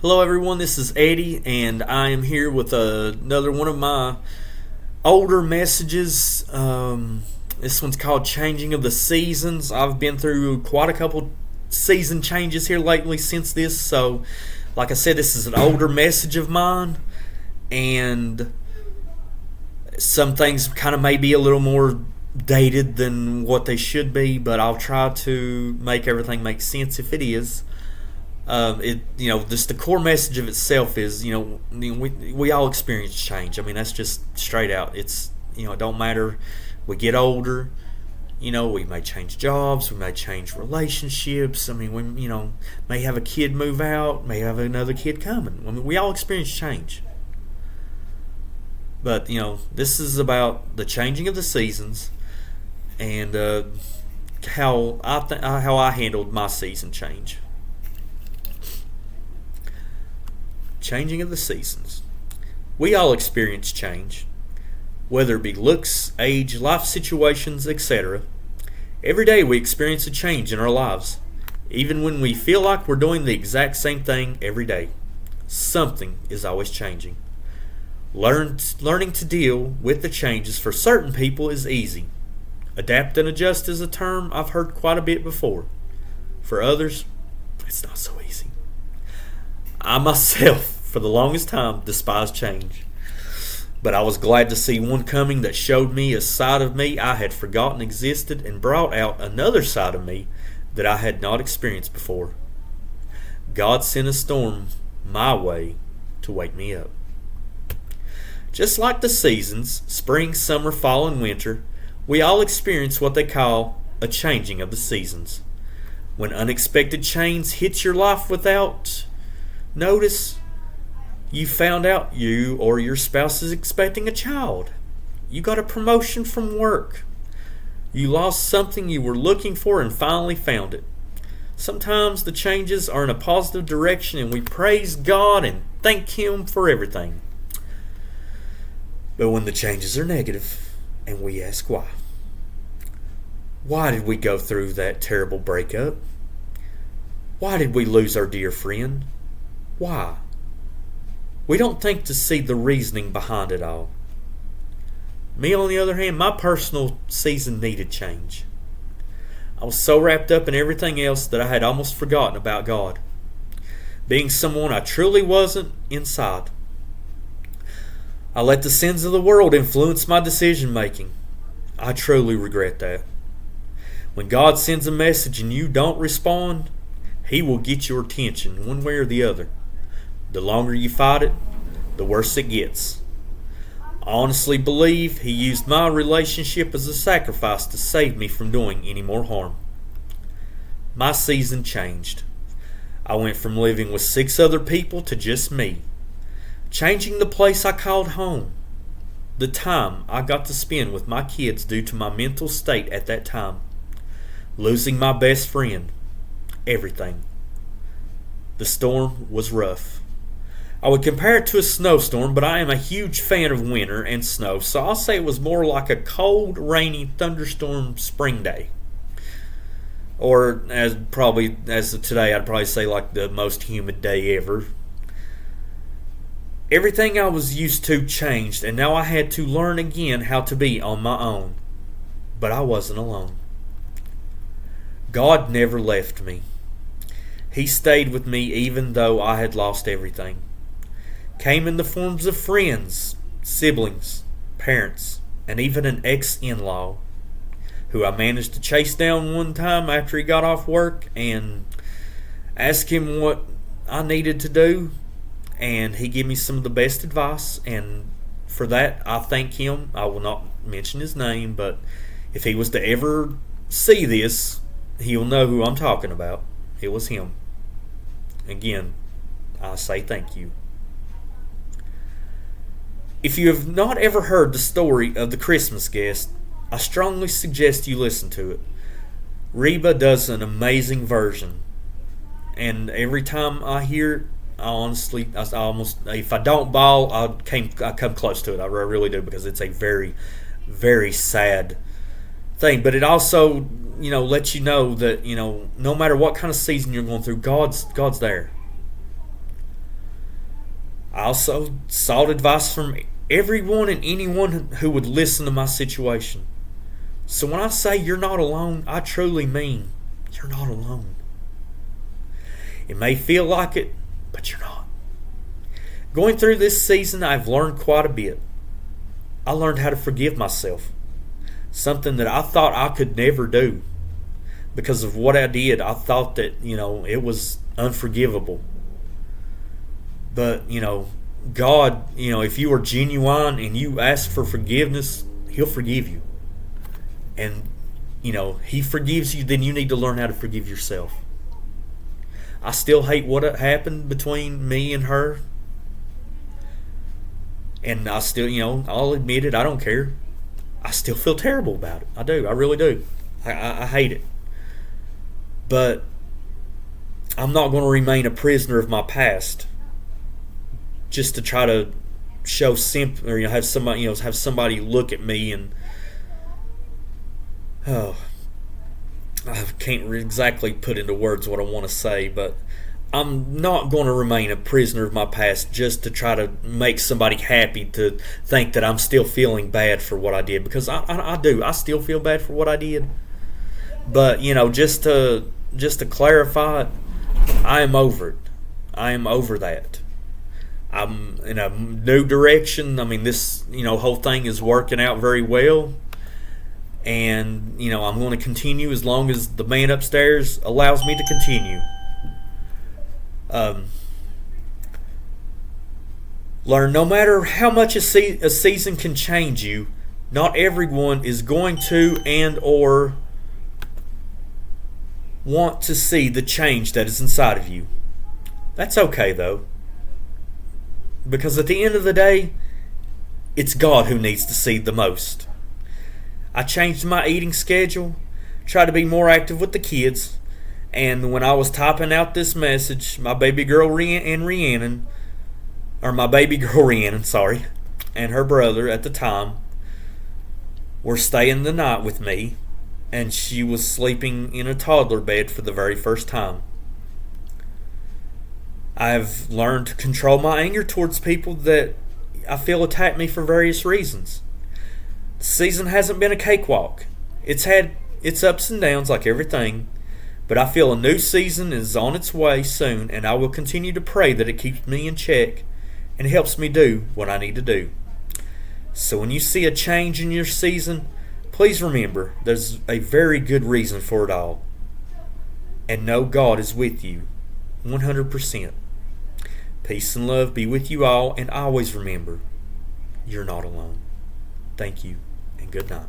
Hello, everyone. This is Eddie, and I am here with another one of my older messages. This one's called Changing of the Seasons. I've been through quite a couple season changes here lately since this, so like I said, this is an older message of mine, and some things kind of may be a little more dated than what they should be, but I'll try to make everything make sense if it is. Just the core message of itself is, we all experience change. I mean, that's just straight out. It don't matter. We get older. We may change jobs. We may change relationships. I mean, we, may have a kid move out. May have another kid coming. I mean, we all experience change. But this is about the changing of the seasons and how I handled my season change. Changing of the seasons. We all experience change, whether it be looks, age, life situations, etc. Every day we experience a change in our lives, even when we feel like we're doing the exact same thing every day. Something is always changing. Learning to deal with the changes for certain people is easy. Adapt and adjust is a term I've heard quite a bit before. For others, it's not so easy. I myself, for the longest time, despised change. But I was glad to see one coming that showed me a side of me I had forgotten existed and brought out another side of me that I had not experienced before. God sent a storm my way to wake me up. Just like the seasons, spring, summer, fall, and winter, we all experience what they call a changing of the seasons. When unexpected change hits your life without notice, you found out you or your spouse is expecting a child. You got a promotion from work. You lost something you were looking for and finally found it. Sometimes the changes are in a positive direction and we praise God and thank Him for everything. But when the changes are negative and we ask why. Why did we go through that terrible breakup? Why did we lose our dear friend? Why? We don't think to see the reasoning behind it all. Me, on the other hand, my personal season needed change. I was so wrapped up in everything else that I had almost forgotten about God, being someone I truly wasn't inside. I let the sins of the world influence my decision making. I truly regret that. When God sends a message and you don't respond, He will get your attention one way or the other. The longer you fight it, the worse it gets. I honestly believe He used my relationship as a sacrifice to save me from doing any more harm. My season changed. I went from living with 6 other people to just me, changing the place I called home, the time I got to spend with my kids due to my mental state at that time, losing my best friend, everything. The storm was rough. I would compare it to a snowstorm, but I am a huge fan of winter and snow, so I'll say it was more like a cold, rainy, thunderstorm spring day. Or as of today, I'd probably say like the most humid day ever. Everything I was used to changed, and now I had to learn again how to be on my own. But I wasn't alone. God never left me. He stayed with me even though I had lost everything. Came in the forms of friends, siblings, parents, and even an ex-in-law who I managed to chase down one time after he got off work and ask him what I needed to do, and he gave me some of the best advice, and for that I thank him. I will not mention his name, but if he was to ever see this, he'll know who I'm talking about. It was him. Again, I say thank you. If you have not ever heard the story of the Christmas guest, I strongly suggest you listen to it. Reba does an amazing version, and every time I hear it, I almost, if I don't bawl, I come close to it. I really do, because it's a very, very sad thing. But it also, lets you know that, no matter what kind of season you're going through, God's there. I also sought advice from everyone and anyone who would listen to my situation. So when I say you're not alone, I truly mean you're not alone. It may feel like it, but you're not. Going through this season, I've learned quite a bit. I learned how to forgive myself, something that I thought I could never do. Because of what I did, I thought that, it was unforgivable. But, God, if you are genuine and you ask for forgiveness, He'll forgive you. And, He forgives you, then you need to learn how to forgive yourself. I still hate what happened between me and her. And I still, I'll admit it, I don't care. I still feel terrible about it. I do. I really do. I hate it. But I'm not going to remain a prisoner of my past just to try to show or have somebody look at me and I can't exactly put into words what I want to say, but I'm not going to remain a prisoner of my past just to try to make somebody happy to think that I'm still feeling bad for what I did, because I do. I still feel bad for what I did. But, just to clarify, I am over it. I am over that. I'm in a new direction. I mean, this, whole thing is working out very well. And, I'm going to continue as long as the man upstairs allows me to continue. Learn, no matter how much a season can change you, not everyone is going to and or want to see the change that is inside of you. That's okay, though. Because at the end of the day, it's God who needs to see the most. I changed my eating schedule, tried to be more active with the kids, and when I was typing out this message, my baby girl Rhiannon, and her brother at the time were staying the night with me, and she was sleeping in a toddler bed for the very first time. I've learned to control my anger towards people that I feel attack me for various reasons. The season hasn't been a cakewalk. It's had its ups and downs like everything, but I feel a new season is on its way soon, and I will continue to pray that it keeps me in check and helps me do what I need to do. So when you see a change in your season, please remember there's a very good reason for it all. And know God is with you 100%. Peace and love be with you all, and always remember, you're not alone. Thank you, and good night.